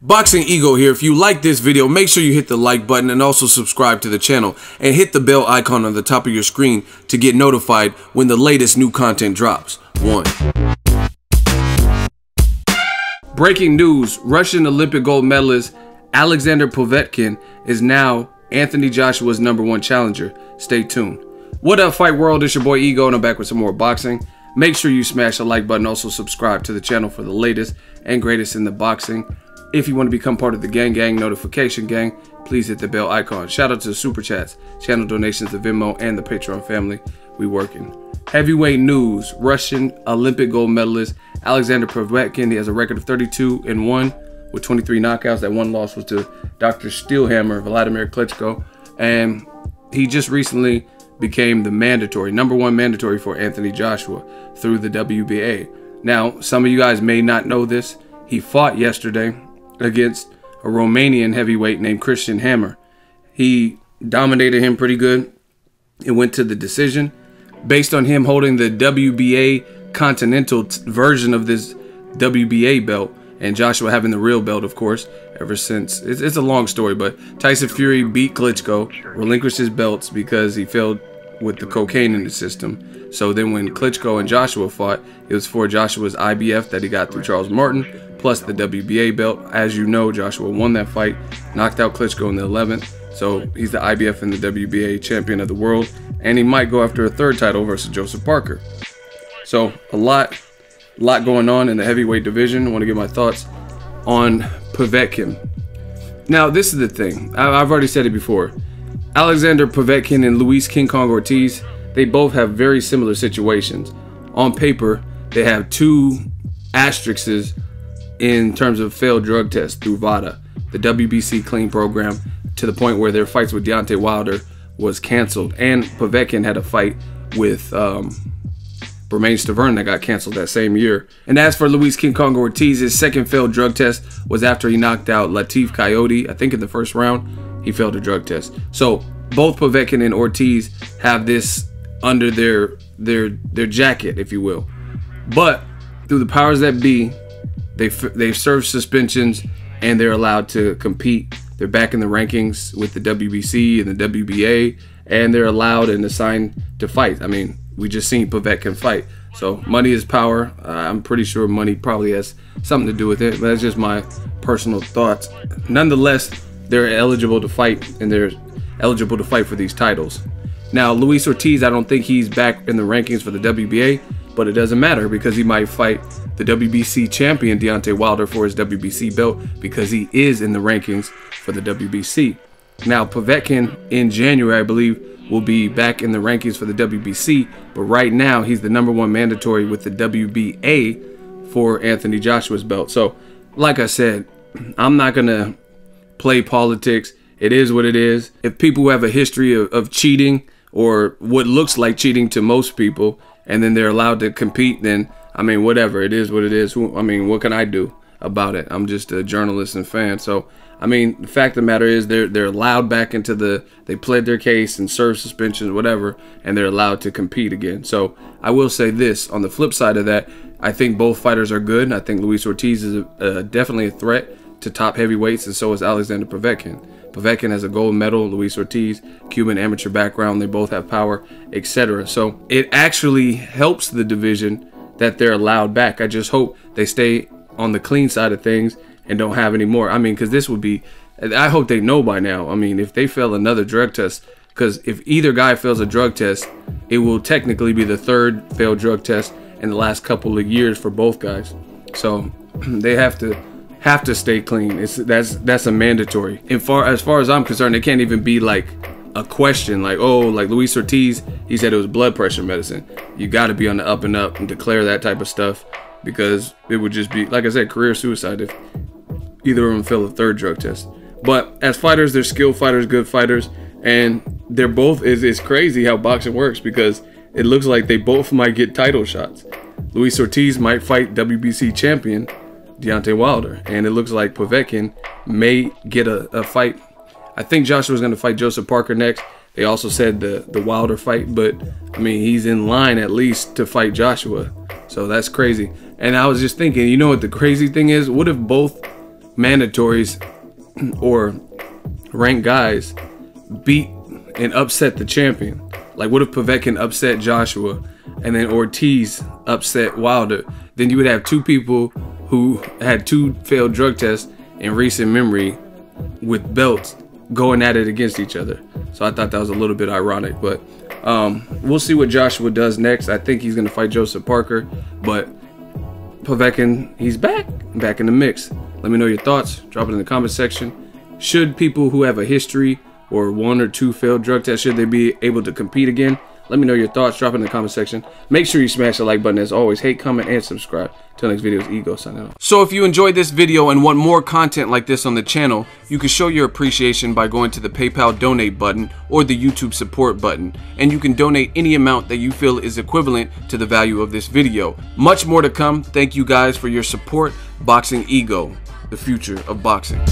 Boxing Ego here. If you like this video, make sure you hit the like button and also subscribe to the channel and hit the bell icon on the top of your screen to get notified when the latest new content drops. 1. Breaking news, Russian Olympic gold medalist Alexander Povetkin is now Anthony Joshua's #1 challenger. Stay tuned. What up, Fight World? It's your boy Ego and I'm back with some more boxing. Make sure you smash the like button, also subscribe to the channel for the latest and greatest in the boxing. If you want to become part of the gang notification gang, please hit the bell icon. Shout out to the super chats, channel donations, the Venmo, and the Patreon family. We working. Heavyweight news, Russian Olympic gold medalist Alexander Povetkin. He has a record of 32-1 with 23 knockouts. That one loss was to Dr. Steelhammer, Vladimir Klitschko. And he just recently became the #1 mandatory for Anthony Joshua through the WBA. Now, some of you guys may not know this. He fought yesterday against a Romanian heavyweight named Christian Hammer. He dominated him pretty good. It went to the decision based on him holding the WBA continental version of this WBA belt, and Joshua having the real belt, of course, ever since. It's a long story, but Tyson Fury beat Klitschko, relinquished his belts because he failed with the cocaine in the system. So then when Klitschko and Joshua fought, it was for Joshua's IBF that he got through Charles Martin, plus the WBA belt. As you know, Joshua won that fight, knocked out Klitschko in the 11th. So he's the IBF and the WBA champion of the world, and he might go after a third title versus Joseph Parker. So a lot going on in the heavyweight division. I want to get my thoughts on Povetkin. Now, this is the thing. I've already said it before. Alexander Povetkin and Luis King Kong Ortiz, they both have very similar situations. On paper, they have 2 asterisks in terms of failed drug tests through VADA, the WBC clean program, to the point where their fights with Deontay Wilder was canceled. And Povetkin had a fight with Bermane Stiverne that got canceled that same year. And as for Luis King Kong Ortiz, his second failed drug test was after he knocked out Latif Coyote, I think in the first round. He failed a drug test. So both Povetkin and Ortiz have this under their jacket, if you will. But through the powers that be, they've served suspensions and they're allowed to compete. They're back in the rankings with the WBC and the WBA, and they're allowed and assigned to fight. I mean, we just seen Povetkin fight. So money is power. I'm pretty sure money probably has something to do with it, but that's just my personal thoughts. Nonetheless, they're eligible to fight, and they're eligible to fight for these titles. Now, Luis Ortiz, I don't think he's back in the rankings for the WBA, but it doesn't matter because he might fight the WBC champion Deontay Wilder for his WBC belt because he is in the rankings for the WBC. Now, Povetkin in January, I believe, will be back in the rankings for the WBC, but right now he's the #1 mandatory with the WBA for Anthony Joshua's belt. So, like I said, I'm not gonna play politics. It is what it is. If people have a history of cheating or what looks like cheating to most people, and then they're allowed to compete, then I mean, whatever. It is what it is. I mean, what can I do about it? I'm just a journalist and fan. So, I mean, the fact of the matter is they're allowed back into they pled their case and served suspensions, whatever, and they're allowed to compete again. So I will say this, on the flip side of that, I think both fighters are good. I think Luis Ortiz is definitely a threat to top heavyweights, and so is Alexander Povetkin. Povetkin has a gold medal, Luis Ortiz, Cuban amateur background, they both have power, etc. So it actually helps the division that they're allowed back. I just hope they stay on the clean side of things and don't have any more. I mean, because this would be, I hope they know by now. I mean, if they fail another drug test, because if either guy fails a drug test, it will technically be the 3rd failed drug test in the last couple of years for both guys. So they have to stay clean. That's a mandatory. And as far as I'm concerned, it can't even be like a question like, oh, like Luis Ortiz, he said it was blood pressure medicine. You got to be on the up and up and declare that type of stuff, because it would just be, like I said, career suicide if either of them fail a 3rd drug test. But as fighters, they're skilled fighters, good fighters, and they're both, it's crazy how boxing works, because it looks like they both might get title shots. Luis Ortiz might fight WBC champion Deontay Wilder, and it looks like Povetkin may get a fight. I think Joshua's going to fight Joseph Parker next. They also said the Wilder fight, but I mean, he's in line at least to fight Joshua. So that's crazy. And I was just thinking, you know what the crazy thing is? What if both mandatories or ranked guys beat and upset the champion? Like, what if Povetkin upset Joshua and then Ortiz upset Wilder? Then you would have two people who had two failed drug tests in recent memory with belts going at it against each other. So I thought that was a little bit ironic, but we'll see what Joshua does next. I think he's going to fight Joseph Parker, but Povetkin, he's back in the mix. Let me know your thoughts. Drop it in the comment section. Should people who have a history or 1 or 2 failed drug tests, should they be able to compete again? Let me know your thoughts. Drop it in the comment section. Make sure you smash the like button as always. Hate, comment, and subscribe. Till next video, it's Ego signing off. So if you enjoyed this video and want more content like this on the channel, you can show your appreciation by going to the PayPal donate button or the YouTube support button. And you can donate any amount that you feel is equivalent to the value of this video. Much more to come. Thank you guys for your support. Boxing Ego, the future of boxing.